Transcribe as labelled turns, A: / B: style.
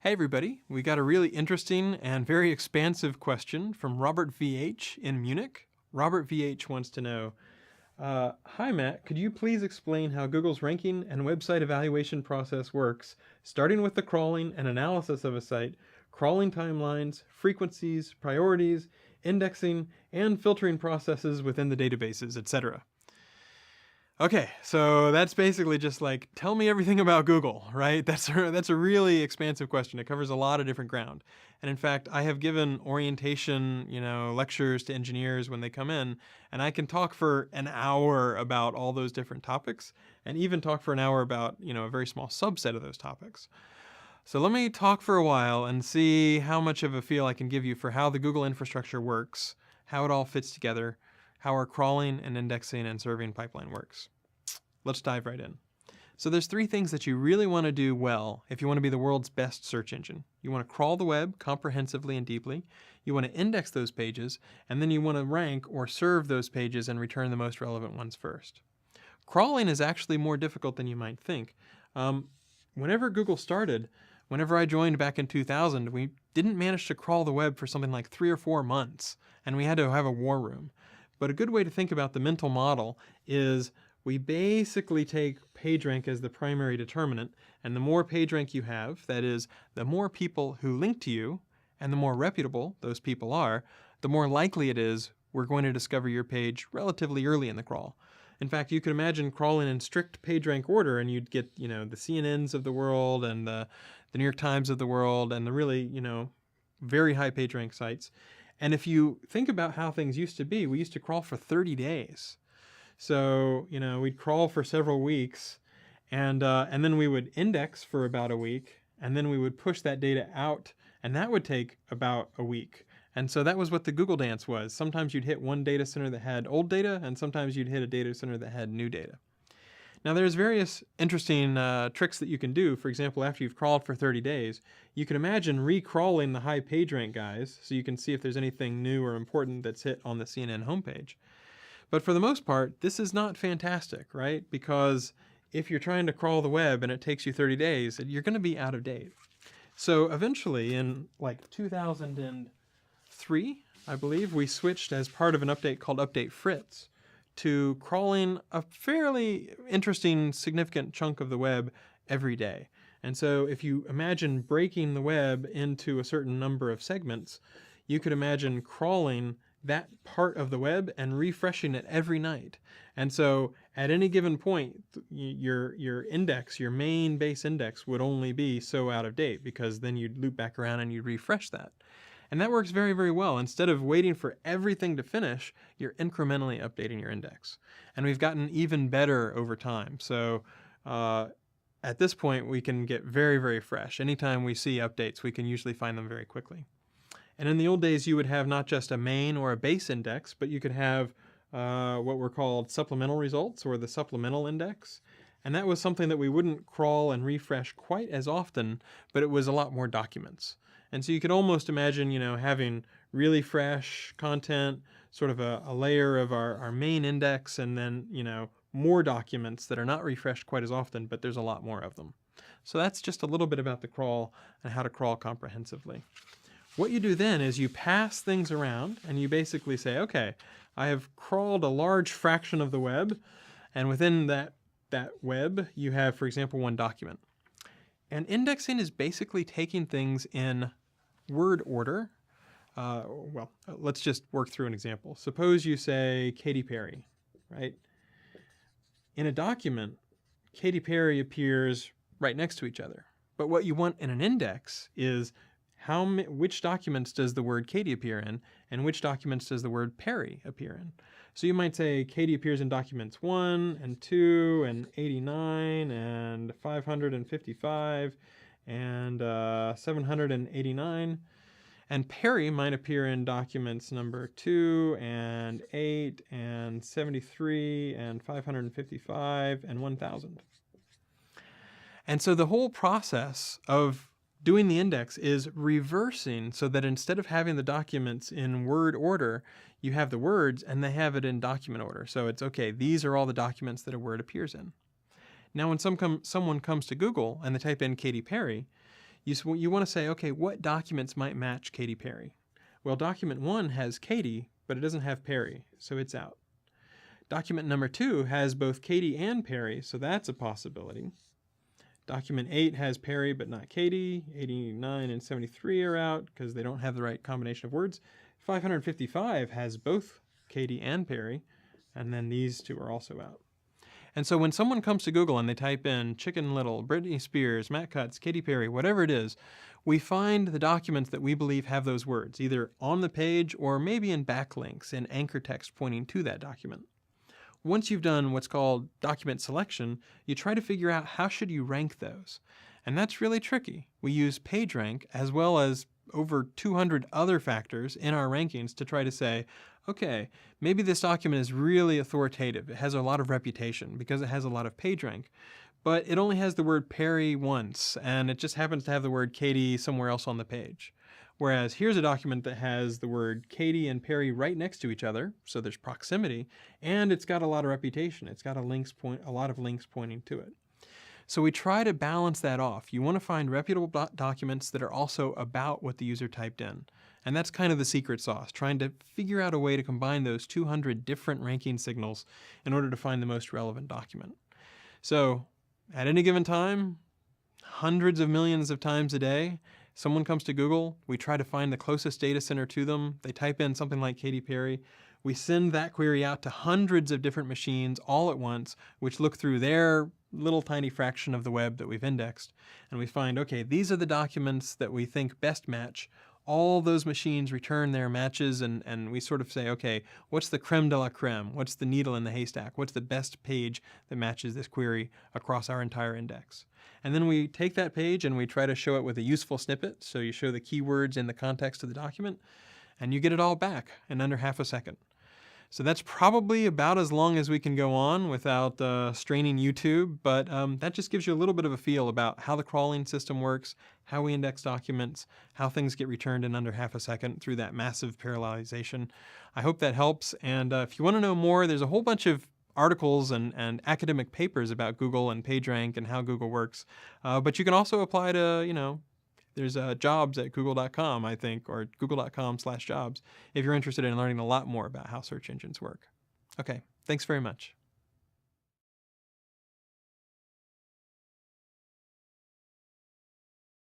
A: Hey everybody, we got a really interesting and very expansive question from Robert VH in Munich. Robert VH wants to know, hi Matt, could you please explain how Google's ranking and website evaluation process works, starting with the crawling and analysis of a site, crawling timelines, frequencies, priorities, indexing, and filtering processes within the databases, etc. Okay, so that's basically just like, tell me everything about Google, right? That's a really expansive question. It covers a lot of different ground. And in fact, I have given orientation, lectures to engineers when they come in, and I can talk for an hour about all those different topics, and even talk for an hour about, a very small subset of those topics. So let me talk for a while and see how much of a feel I can give you for how the Google infrastructure works, how it all fits together, how our crawling and indexing and serving pipeline works. Let's dive right in. So there's three things that you really want to do well if you want to be the world's best search engine. You want to crawl the web comprehensively and deeply, you want to index those pages, and then you want to rank or serve those pages and return the most relevant ones first. Crawling is actually more difficult than you might think. Whenever Google started, whenever I joined back in 2000, we didn't manage to crawl the web for something like 3 or 4 months, and we had to have a war room. But a good way to think about the mental model is we basically take PageRank as the primary determinant, and the more PageRank you have, that is, the more people who link to you, and the more reputable those people are, the more likely it is we're going to discover your page relatively early in the crawl. In fact, you could imagine crawling in strict PageRank order, and you'd get, the CNNs of the world, and the New York Times of the world, and the really, very high PageRank sites. And if you think about how things used to be, we used to crawl for 30 days. So, we'd crawl for several weeks, and then we would index for about a week, and then we would push that data out, and that would take about a week. And so that was what the Google dance was. Sometimes you'd hit one data center that had old data, and sometimes you'd hit a data center that had new data. Now there's various interesting tricks that you can do. For example, after you've crawled for 30 days, you can imagine re-crawling the high PageRank guys so you can see if there's anything new or important that's hit on the CNN homepage. But for the most part, this is not fantastic, right? Because if you're trying to crawl the web and it takes you 30 days, you're going to be out of date. So eventually in like 2003, I believe, we switched as part of an update called Update Fritz to crawling a fairly interesting, significant chunk of the web every day. And so if you imagine breaking the web into a certain number of segments, you could imagine crawling that part of the web and refreshing it every night. And so at any given point, your index, your main base index, would only be so out of date, because then you'd loop back around and you'd refresh that. And that works very, very well. Instead of waiting for everything to finish, you're incrementally updating your index. And we've gotten even better over time. So at this point, we can get very, very fresh. Anytime we see updates, we can usually find them very quickly. And in the old days, you would have not just a main or a base index, but you could have what were called supplemental results, or the supplemental index. And that was something that we wouldn't crawl and refresh quite as often, but it was a lot more documents. And so you could almost imagine, having really fresh content, sort of a layer of our main index, and then, more documents that are not refreshed quite as often, but there's a lot more of them. So that's just a little bit about the crawl and how to crawl comprehensively. What you do then is you pass things around, and you basically say, okay, I have crawled a large fraction of the web, and within that web, you have, for example, one document. And indexing is basically taking things in word order. Let's just work through an example. Suppose you say Katy Perry, right? In a document, Katy Perry appears right next to each other. But what you want in an index is which documents does the word Katy appear in, and which documents does the word Perry appear in. So you might say Katy appears in documents 1 and 2 and 89 and 555 and 789. And Perry might appear in documents number 2 and 8 and 73 and 555 and 1000. And so the whole process of doing the index is reversing, so that instead of having the documents in word order, you have the words and they have it in document order. So it's okay, these are all the documents that a word appears in. Now when someone comes to Google and they type in Katy Perry, You want to say, okay, what documents might match Katy Perry? Well, document 1 has Katy, but it doesn't have Perry, so it's out. Document number 2 has both Katy and Perry, so that's a possibility. Document 8 has Perry but not Katy. 89 and 73 are out because they don't have the right combination of words. 555 has both Katy and Perry, and then these two are also out. And so when someone comes to Google and they type in Chicken Little, Britney Spears, Matt Cutts, Katy Perry, whatever it is, we find the documents that we believe have those words, either on the page or maybe in backlinks in anchor text pointing to that document. Once you've done what's called document selection, you try to figure out how should you rank those. And that's really tricky. We use PageRank as well as over 200 other factors in our rankings to try to say, okay, maybe this document is really authoritative. It has a lot of reputation because it has a lot of PageRank, but it only has the word Perry once, and it just happens to have the word Katy somewhere else on the page. Whereas here's a document that has the word Katy and Perry right next to each other, so there's proximity, and it's got a lot of reputation. It's got a lot of links pointing to it. So we try to balance that off. You want to find reputable documents that are also about what the user typed in. And that's kind of the secret sauce, trying to figure out a way to combine those 200 different ranking signals in order to find the most relevant document. So at any given time, hundreds of millions of times a day, someone comes to Google, we try to find the closest data center to them, they type in something like Katy Perry, we send that query out to hundreds of different machines all at once, which look through their little tiny fraction of the web that we've indexed, and we find, okay, these are the documents that we think best match. All those machines return their matches, and we sort of say, okay, what's the creme de la creme? What's the needle in the haystack? What's the best page that matches this query across our entire index? And then we take that page and we try to show it with a useful snippet. So you show the keywords in the context of the document, and you get it all back in under half a second. So that's probably about as long as we can go on without straining YouTube, but that just gives you a little bit of a feel about how the crawling system works, how we index documents, how things get returned in under half a second through that massive parallelization. I hope that helps, and if you want to know more, there's a whole bunch of articles and academic papers about Google and PageRank and how Google works, but you can also apply to, there's jobs at google.com, I think, or google.com/jobs if you're interested in learning a lot more about how search engines work. Okay, thanks very much.